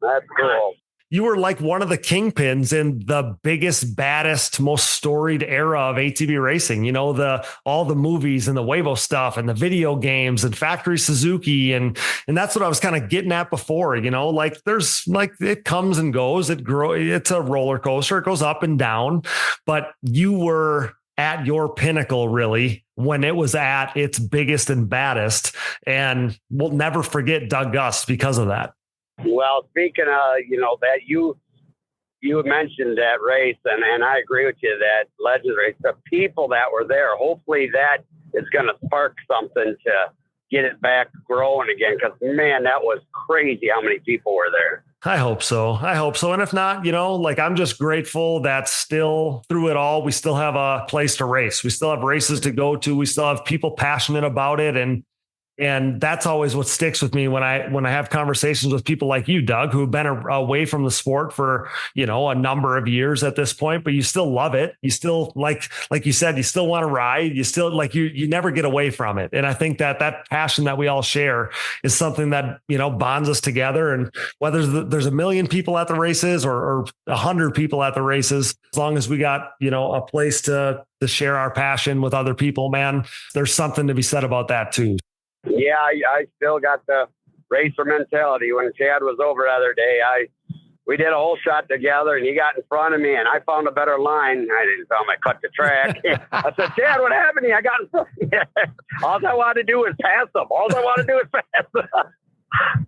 that's cool. You were like one of the kingpins in the biggest, baddest, most storied era of ATV racing. You know, all the movies and the Weibo stuff and the video games and Factory Suzuki. And that's what I was kind of getting at before, you know, like there's like, it comes and goes, it's a roller coaster. It goes up and down, but you were at your pinnacle really when it was at its biggest and baddest. And we'll never forget Doug Gust because of that. Well, speaking of, you know, that you mentioned that race, and I agree with you, that legend race, the people that were there, hopefully that is going to spark something to get it back growing again. Because, man, that was crazy how many people were there. I hope so. And if not, you know, like I'm just grateful that still through it all, we still have a place to race. We still have races to go to. We still have people passionate about it. And that's always what sticks with me when I have conversations with people like you, Doug, who've been away from the sport for, you know, a number of years at this point, but you still love it. You still like you said, you still want to ride. You still like you never get away from it. And I think that passion that we all share is something that, you know, bonds us together. And whether there's 1 million people at the races or 100 people at the races, as long as we got, you know, a place to share our passion with other people, man, there's something to be said about that too. Yeah, I still got the racer mentality. When Chad was over the other day, we did a whole shot together, and he got in front of me, and I found a better line. I didn't tell him I cut the track. I said, Chad, what happened to you? I got in front of you. All I wanted to do was pass him.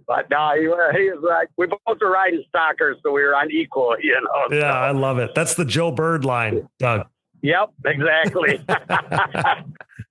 But no, he was like, we both were riding stockers, so we were unequal, you know. Yeah, so. I love it. That's the Joe Bird line, Doug. Yep, exactly.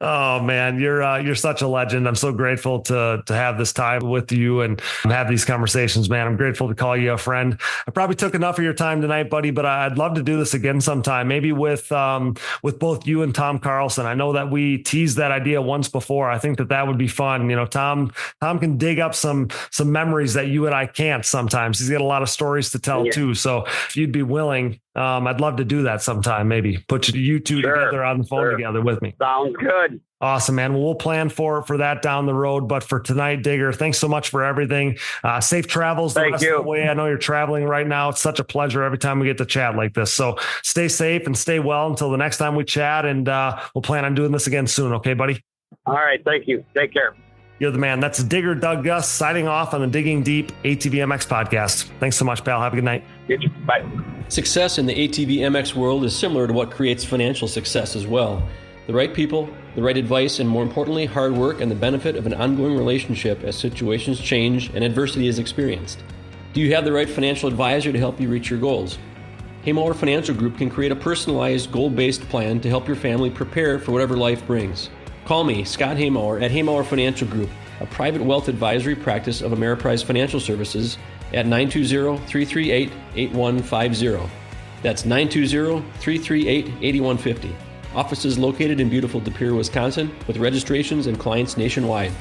Oh man, you're such a legend. I'm so grateful to have this time with you and have these conversations, man. I'm grateful to call you a friend. I probably took enough of your time tonight, buddy, but I'd love to do this again sometime, maybe with both you and Tom Carlson. I know that we teased that idea once before. I think that would be fun. You know, Tom can dig up some memories that you and I can't sometimes. He's got a lot of stories to tell too. So if you'd be willing, I'd love to do that sometime. Maybe put you two together on the phone together with me. Sounds good. Awesome, man. Well, we'll plan for that down the road. But for tonight, Digger, thanks so much for everything. Safe travels the rest of the way. I know you're traveling right now. It's such a pleasure every time we get to chat like this. So stay safe and stay well until the next time we chat. And we'll plan on doing this again soon. Okay, buddy? All right. Thank you. Take care. You're the man. That's Digger Doug Gust signing off on the Digging Deep ATVMX podcast. Thanks so much, pal. Have a good night. Bye. Success in the ATVMX world is similar to what creates financial success as well. The right people, the right advice, and more importantly, hard work and the benefit of an ongoing relationship as situations change and adversity is experienced. Do you have the right financial advisor to help you reach your goals? Haymauer Financial Group can create a personalized, goal-based plan to help your family prepare for whatever life brings. Call me, Scott Haymauer, at Haymauer Financial Group, a private wealth advisory practice of Ameriprise Financial Services, at 920-338-8150. That's 920-338-8150. Offices located in beautiful De Pere, Wisconsin, with registrations and clients nationwide.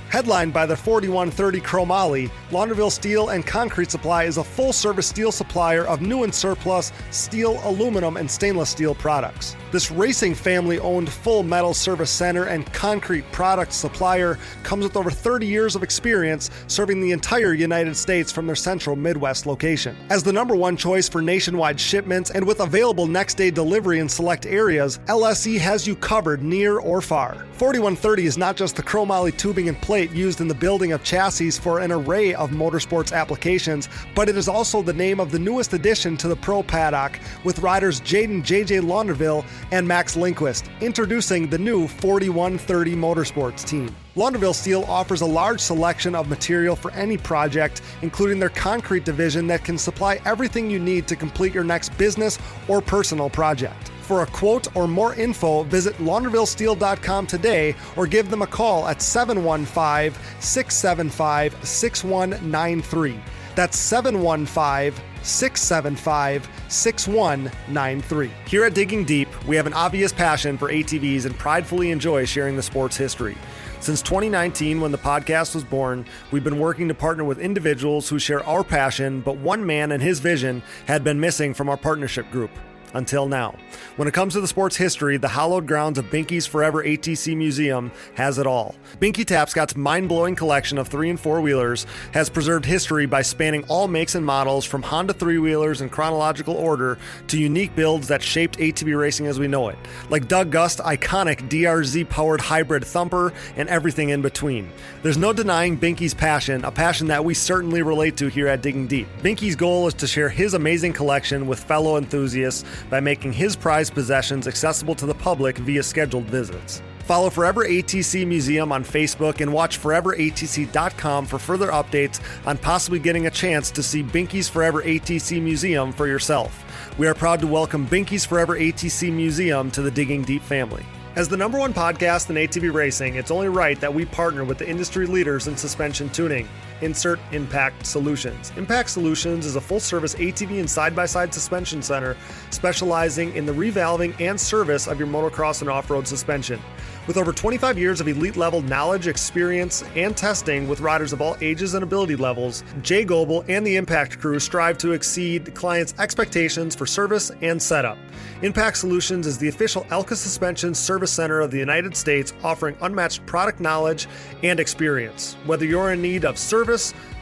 Headlined by the 4130 Chromoly, Launderville Steel and Concrete Supply is a full-service steel supplier of new and surplus steel, aluminum, and stainless steel products. This racing family-owned full metal service center and concrete product supplier comes with over 30 years of experience serving the entire United States from their central Midwest location. As the #1 choice for nationwide shipments and with available next-day delivery in select areas, LSE has you covered near or far. 4130 is not just the chromoly tubing and plate used in the building of chassis for an array of motorsports applications, but it is also the name of the newest addition to the Pro Paddock with riders Jaden J.J. Launderville and Max Lindquist, introducing the new 4130 Motorsports team. Launderville Steel offers a large selection of material for any project, including their concrete division that can supply everything you need to complete your next business or personal project. For a quote or more info, visit laundervillesteel.com today or give them a call at 715-675-6193. That's 715-675-6193. Here at Digging Deep, we have an obvious passion for ATVs and pridefully enjoy sharing the sport's history. Since 2019, when the podcast was born, we've been working to partner with individuals who share our passion, but one man and his vision had been missing from our partnership group. Until now. When it comes to the sport's history, the hallowed grounds of Binky's Forever ATC Museum has it all. Binky Tapscott's mind-blowing collection of 3- and 4-wheelers has preserved history by spanning all makes and models from Honda 3-wheelers in chronological order to unique builds that shaped ATV racing as we know it, like Doug Gust's iconic DRZ-powered hybrid thumper and everything in between. There's no denying Binky's passion, a passion that we certainly relate to here at Digging Deep. Binky's goal is to share his amazing collection with fellow enthusiasts by making his prized possessions accessible to the public via scheduled visits. Follow Forever ATC Museum on Facebook and watch foreveratc.com for further updates on possibly getting a chance to see Binky's Forever ATC Museum for yourself. We are proud to welcome Binky's Forever ATC Museum to the Digging Deep family. As the #1 podcast in ATV racing, it's only right that we partner with the industry leaders in suspension tuning. Insert Impact Solutions. Impact Solutions is a full-service ATV and side-by-side suspension center specializing in the revalving and service of your motocross and off-road suspension. With over 25 years of elite-level knowledge, experience, and testing with riders of all ages and ability levels, Jay Goebel and the Impact crew strive to exceed clients' expectations for service and setup. Impact Solutions is the official Elka Suspension Service Center of the United States, offering unmatched product knowledge and experience. Whether you're in need of service,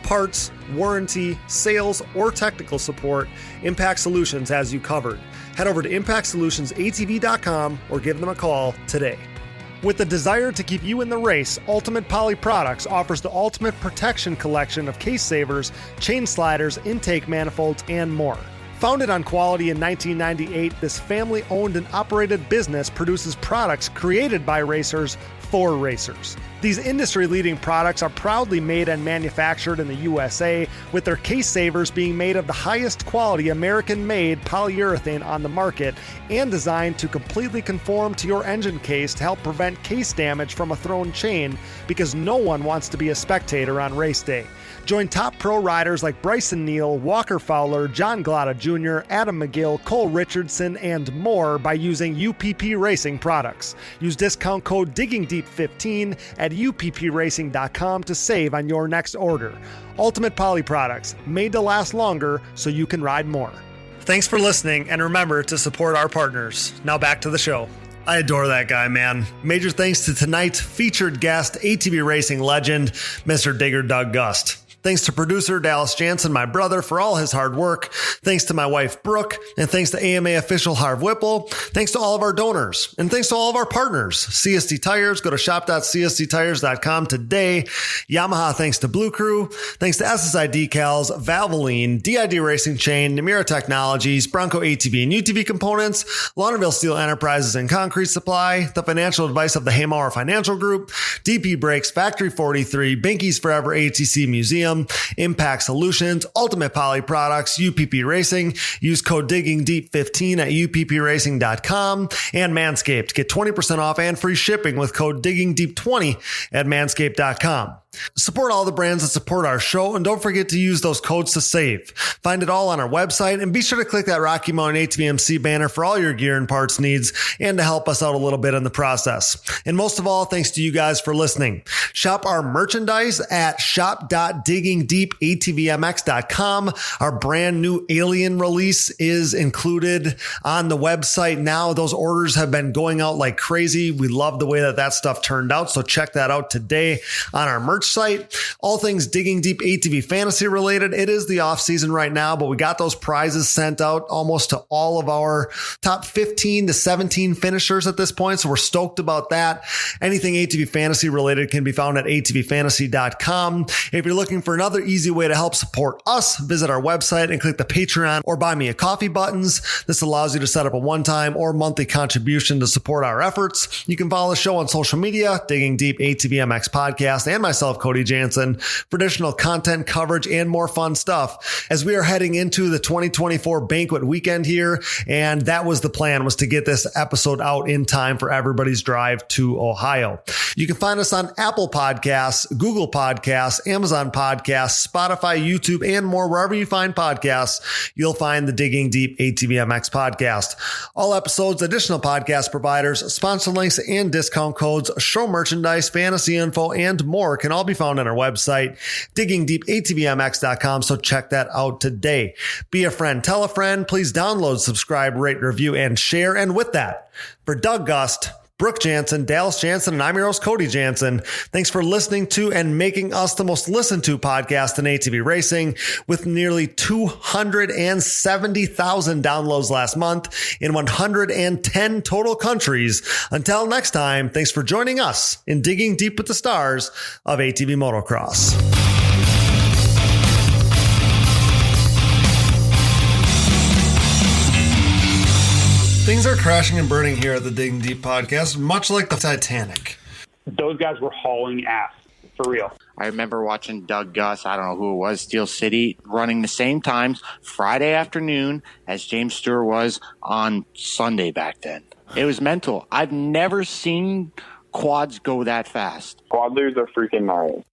parts, warranty, sales, or technical support, Impact Solutions has you covered. Head over to impactsolutionsatv.com or give them a call today. With the desire to keep you in the race, Ultimate Poly Products offers the ultimate protection collection of case savers, chain sliders, intake manifolds, and more. Founded on quality in 1998, this family-owned and operated business produces products created by racers for racers. These industry-leading products are proudly made and manufactured in the USA, with their case savers being made of the highest quality American-made polyurethane on the market and designed to completely conform to your engine case to help prevent case damage from a thrown chain, because no one wants to be a spectator on race day. Join top pro riders like Bryson Neal, Walker Fowler, John Glotta Jr., Adam McGill, Cole Richardson, and more by using UPP Racing products. Use discount code DiggingDeep15 at uppracing.com to save on your next order. Ultimate Poly products, made to last longer so you can ride more. Thanks for listening, and remember to support our partners. Now back to the show. I adore that guy, man. Major thanks to tonight's featured guest, ATV racing legend, Mr. Digger Doug Gust. Thanks to producer Dallas Jansen, my brother, for all his hard work. Thanks to my wife, Brooke. And thanks to AMA official Harv Whipple. Thanks to all of our donors. And thanks to all of our partners. CST Tires. Go to shop.csttires.com today. Yamaha, thanks to Blue Crew. Thanks to SSI Decals, Valvoline, DID Racing Chain, Namura Technologies, Bronco ATV and UTV Components, Lauderdale Steel Enterprises and Concrete Supply, the financial advice of the Haymauer Financial Group, DP Brakes, Factory 43, Binkies Forever ATC Museum, Impact Solutions, Ultimate Poly Products, UPP Racing. Use code DiggingDeep15 at uppracing.com, and Manscaped. Get 20% off and free shipping with code DiggingDeep20 at manscaped.com. Support all the brands that support our show, and don't forget to use those codes to save. Find it all on our website, and be sure to click that Rocky Mountain ATVMC banner for all your gear and parts needs, and to help us out a little bit in the process. And most of all, thanks to you guys for listening. Shop our merchandise at shop.diggingdeepatvmx.com. Our brand new Alien release is included on the website now. Those orders have been going out like crazy. We love the way that stuff turned out, so check that out today on our merch site. All things Digging Deep ATV fantasy related. It is the off season right now, but we got those prizes sent out almost to all of our top 15 to 17 finishers at this point. So we're stoked about that. Anything ATV fantasy related can be found at atvfantasy.com. If you're looking for another easy way to help support us, visit our website and click the Patreon or Buy Me a Coffee buttons. This allows you to set up a one-time or monthly contribution to support our efforts. You can follow the show on social media, Digging Deep ATVMX Podcast, and myself, Cody Jansen, for additional content, coverage, and more fun stuff as we are heading into the 2024 banquet weekend here. And that was the plan, was to get this episode out in time for everybody's drive to Ohio. You can find us on Apple Podcasts, Google Podcasts, Amazon Podcasts, Spotify, YouTube, and more. Wherever you find podcasts, you'll find the Digging Deep ATVMX podcast. All episodes, additional podcast providers, sponsor links, and discount codes, show merchandise, fantasy info, and more can all be found on our website, diggingdeepatvmx.com. So check that out today. Be a friend, tell a friend. Please download, subscribe, rate, review, and share. And with that, for Doug Gust, Brooke Jansen, Dallas Jansen, and I'm your host, Cody Jansen. Thanks for listening to and making us the most listened to podcast in ATV racing, with nearly 270,000 downloads last month in 110 total countries. Until next time, thanks for joining us in Digging Deep with the Stars of ATV Motocross. Things are crashing and burning here at the Digging Deep podcast, much like the Titanic. Those guys were hauling ass, for real. I remember watching Doug Gust, I don't know who it was, Steel City, running the same times Friday afternoon as James Stewart was on Sunday back then. It was mental. I've never seen quads go that fast. Quadlers are freaking gnarly.